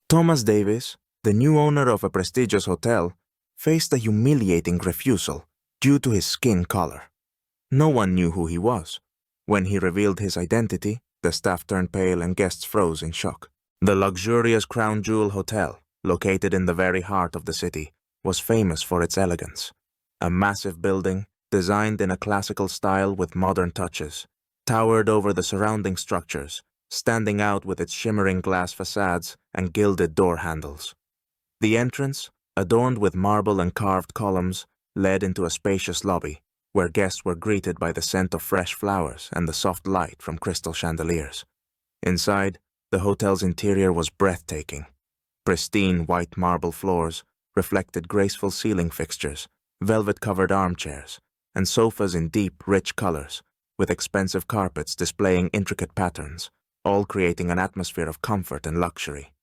Thomas Davis, the new owner of a prestigious hotel, faced a humiliating refusal due to his skin color. No one knew who he was. When he revealed his identity, the staff turned pale and guests froze in shock. The luxurious Crown Jewel Hotel, located in the very heart of the city, was famous for its elegance. A massive building, designed in a classical style with modern touches, towered over the surrounding structures, standing out with its shimmering glass facades and gilded door handles. The entrance, adorned with marble and carved columns, led into a spacious lobby, where guests were greeted by the scent of fresh flowers and the soft light from crystal chandeliers. Inside, the hotel's interior was breathtaking. Pristine white marble floors reflected graceful ceiling fixtures, velvet-covered armchairs, and sofas in deep, rich colors, with expensive carpets displaying intricate patterns, all creating an atmosphere of comfort and luxury.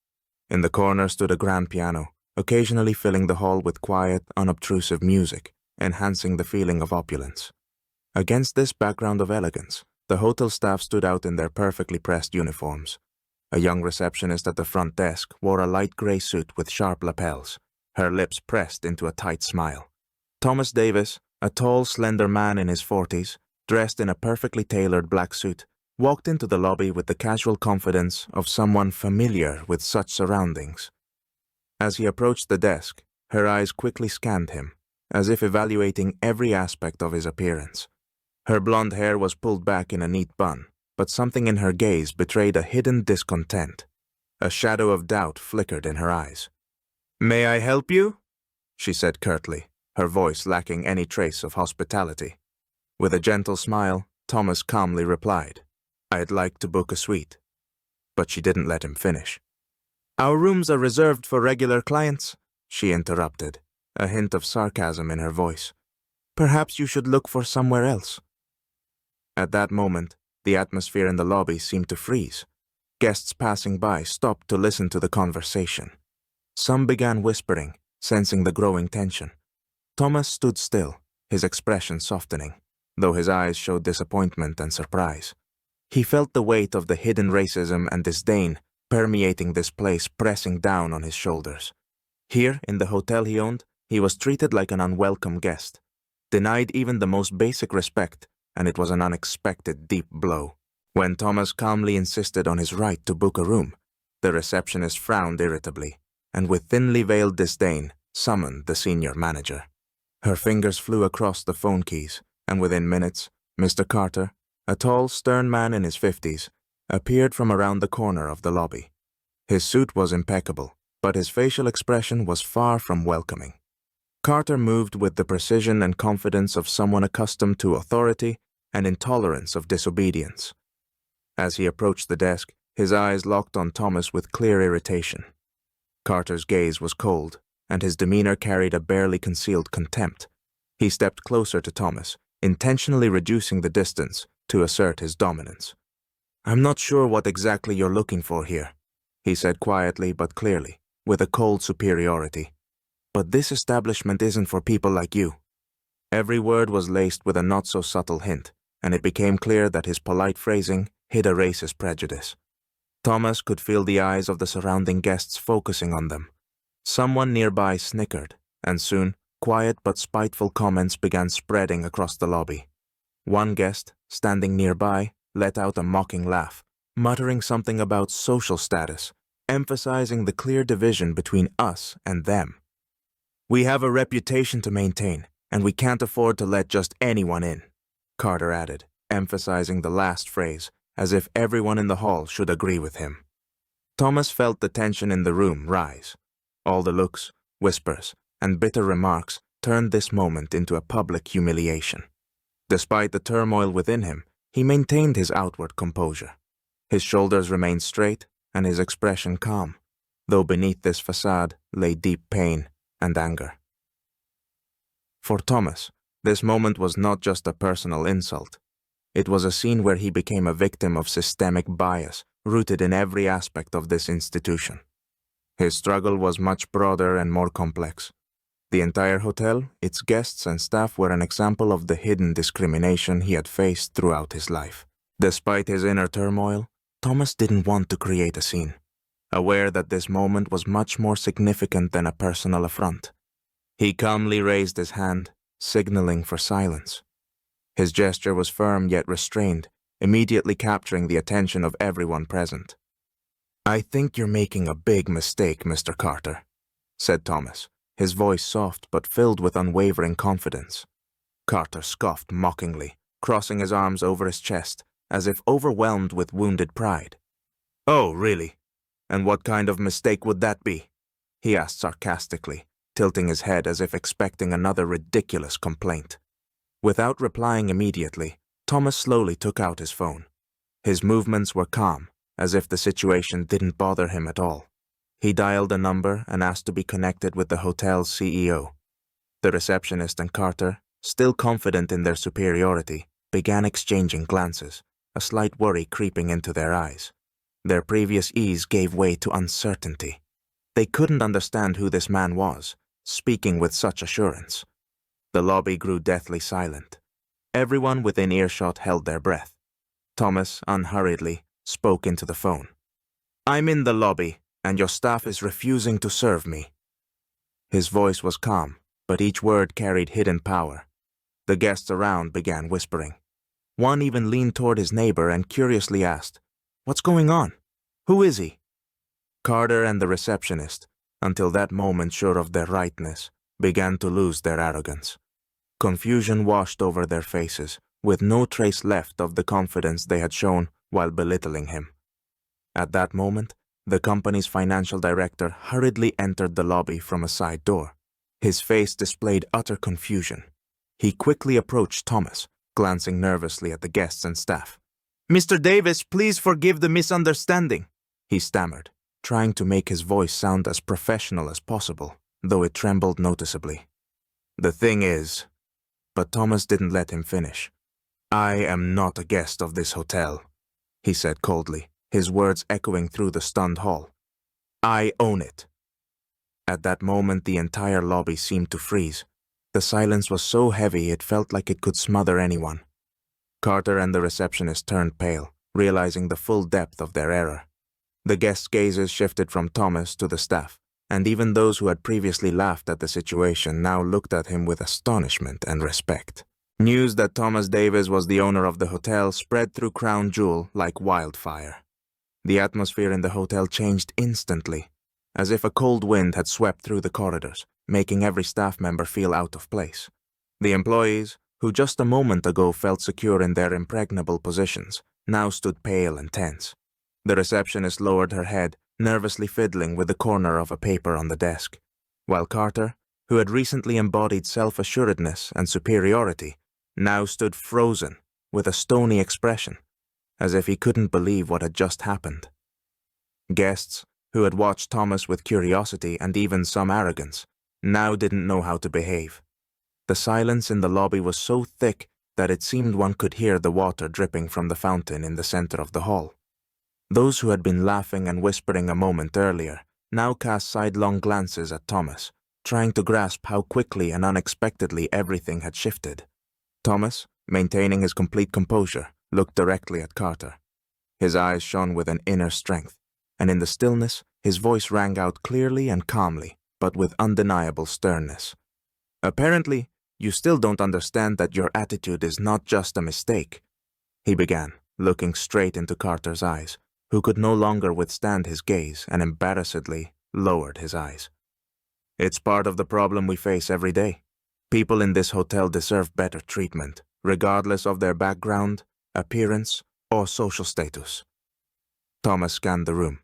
In the corner stood a grand piano, occasionally filling the hall with quiet, unobtrusive music, enhancing the feeling of opulence. Against this background of elegance, the hotel staff stood out in their perfectly pressed uniforms. A young receptionist at the front desk wore a light gray suit with sharp lapels, her lips pressed into a tight smile. Thomas Davis, a tall, slender man in his 40s, dressed in a perfectly tailored black suit, walked into the lobby with the casual confidence of someone familiar with such surroundings. As he approached the desk, her eyes quickly scanned him, as if evaluating every aspect of his appearance. Her blonde hair was pulled back in a neat bun, but something in her gaze betrayed a hidden discontent. A shadow of doubt flickered in her eyes. "May I help you?" she said curtly, her voice lacking any trace of hospitality. With a gentle smile, Thomas calmly replied, "I'd like to book a suite." But she didn't let him finish. "Our rooms are reserved for regular clients," she interrupted, a hint of sarcasm in her voice. "Perhaps you should look for somewhere else." At that moment, the atmosphere in the lobby seemed to freeze. Guests passing by stopped to listen to the conversation. Some began whispering, sensing the growing tension. Thomas stood still, his expression softening, though his eyes showed disappointment and surprise. He felt the weight of the hidden racism and disdain permeating this place pressing down on his shoulders. Here, in the hotel he owned, he was treated like an unwelcome guest, denied even the most basic respect, and it was an unexpected deep blow. When Thomas calmly insisted on his right to book a room, the receptionist frowned irritably, and with thinly veiled disdain, summoned the senior manager. Her fingers flew across the phone keys, and within minutes, Mr. Carter, a tall, stern man in his 50s, appeared from around the corner of the lobby. His suit was impeccable, but his facial expression was far from welcoming. Carter moved with the precision and confidence of someone accustomed to authority and intolerance of disobedience. As he approached the desk, his eyes locked on Thomas with clear irritation. Carter's gaze was cold, and his demeanor carried a barely concealed contempt. He stepped closer to Thomas, intentionally reducing the distance to assert his dominance. "I'm not sure what exactly you're looking for here," he said quietly but clearly, with a cold superiority. "But this establishment isn't for people like you." Every word was laced with a not-so-subtle hint, and it became clear that his polite phrasing hid a racist prejudice. Thomas could feel the eyes of the surrounding guests focusing on them. Someone nearby snickered, and soon, quiet but spiteful comments began spreading across the lobby. One guest, standing nearby, let out a mocking laugh, muttering something about social status, emphasizing the clear division between us and them. "We have a reputation to maintain, and we can't afford to let just anyone in," Carter added, emphasizing the last phrase, as if everyone in the hall should agree with him. Thomas felt the tension in the room rise. All the looks, whispers, and bitter remarks turned this moment into a public humiliation. Despite the turmoil within him, he maintained his outward composure. His shoulders remained straight and his expression calm, though beneath this facade lay deep pain and anger. For Thomas, this moment was not just a personal insult. It was a scene where he became a victim of systemic bias rooted in every aspect of this institution. His struggle was much broader and more complex. The entire hotel, its guests and staff were an example of the hidden discrimination he had faced throughout his life. Despite his inner turmoil, Thomas didn't want to create a scene. aware that this moment was much more significant than a personal affront. He calmly raised his hand, signaling for silence. His gesture was firm yet restrained, immediately capturing the attention of everyone present. "I think you're making a big mistake, Mr. Carter," said Thomas, his voice soft but filled with unwavering confidence. Carter scoffed mockingly, crossing his arms over his chest, as if overwhelmed with wounded pride. "Oh, really? And what kind of mistake would that be?" he asked sarcastically, tilting his head as if expecting another ridiculous complaint. Without replying immediately, Thomas slowly took out his phone. His movements were calm, as if the situation didn't bother him at all. He dialed a number and asked to be connected with the hotel's CEO. The receptionist and Carter, still confident in their superiority, began exchanging glances, a slight worry creeping into their eyes. Their previous ease gave way to uncertainty. They couldn't understand who this man was, speaking with such assurance. The lobby grew deathly silent. Everyone within earshot held their breath. Thomas, unhurriedly, spoke into the phone. "I'm in the lobby, and your staff is refusing to serve me." His voice was calm, but each word carried hidden power. The guests around began whispering. One even leaned toward his neighbor and curiously asked, "What's going on? Who is he?" Carter and the receptionist, until that moment sure of their rightness, began to lose their arrogance. Confusion washed over their faces, with no trace left of the confidence they had shown while belittling him. At that moment, the company's financial director hurriedly entered the lobby from a side door. His face displayed utter confusion. He quickly approached Thomas, glancing nervously at the guests and staff. "Mr. Davis, please forgive the misunderstanding," he stammered, trying to make his voice sound as professional as possible, though it trembled noticeably. "The thing is—" But Thomas didn't let him finish. "I am not a guest of this hotel," he said coldly, his words echoing through the stunned hall. "I own it." At that moment, the entire lobby seemed to freeze. The silence was so heavy it felt like it could smother anyone. Carter and the receptionist turned pale, realizing the full depth of their error. The guests' gazes shifted from Thomas to the staff, and even those who had previously laughed at the situation now looked at him with astonishment and respect. News that Thomas Davis was the owner of the hotel spread through Crown Jewel like wildfire. The atmosphere in the hotel changed instantly, as if a cold wind had swept through the corridors, making every staff member feel out of place. The employees, who just a moment ago felt secure in their impregnable positions, now stood pale and tense. The receptionist lowered her head, nervously fiddling with the corner of a paper on the desk, while Carter, who had recently embodied self-assuredness and superiority, now stood frozen with a stony expression, as if he couldn't believe what had just happened. Guests, who had watched Thomas with curiosity and even some arrogance, now didn't know how to behave. The silence in the lobby was so thick that it seemed one could hear the water dripping from the fountain in the center of the hall. Those who had been laughing and whispering a moment earlier now cast sidelong glances at Thomas, trying to grasp how quickly and unexpectedly everything had shifted. Thomas, maintaining his complete composure, looked directly at Carter. His eyes shone with an inner strength, and in the stillness, his voice rang out clearly and calmly, but with undeniable sternness. "Apparently, you still don't understand that your attitude is not just a mistake," he began, looking straight into Carter's eyes, who could no longer withstand his gaze and embarrassedly lowered his eyes. "It's part of the problem we face every day. People in this hotel deserve better treatment, regardless of their background, appearance, or social status." Thomas scanned the room,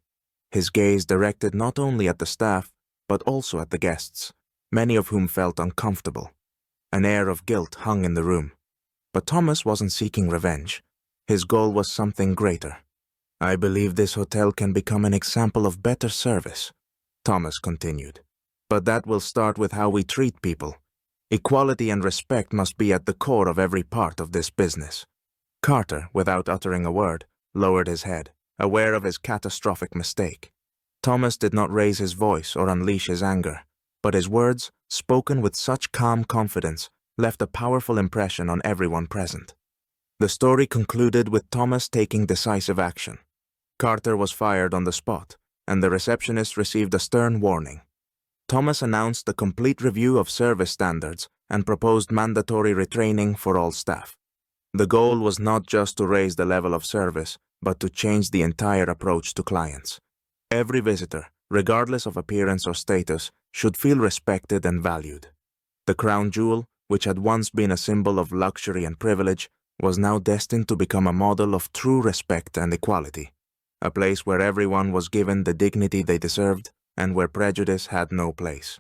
his gaze directed not only at the staff, but also at the guests, many of whom felt uncomfortable. An air of guilt hung in the room. But Thomas wasn't seeking revenge. His goal was something greater. "I believe this hotel can become an example of better service," Thomas continued. "But that will start with how we treat people. Equality and respect must be at the core of every part of this business." Carter, without uttering a word, lowered his head, aware of his catastrophic mistake. Thomas did not raise his voice or unleash his anger, but his words, spoken with such calm confidence, left a powerful impression on everyone present. The story concluded with Thomas taking decisive action. Carter was fired on the spot, and the receptionist received a stern warning. Thomas announced a complete review of service standards and proposed mandatory retraining for all staff. The goal was not just to raise the level of service, but to change the entire approach to clients. Every visitor, regardless of appearance or status, should feel respected and valued. The crown jewel, which had once been a symbol of luxury and privilege, was now destined to become a model of true respect and equality, a place where everyone was given the dignity they deserved and where prejudice had no place.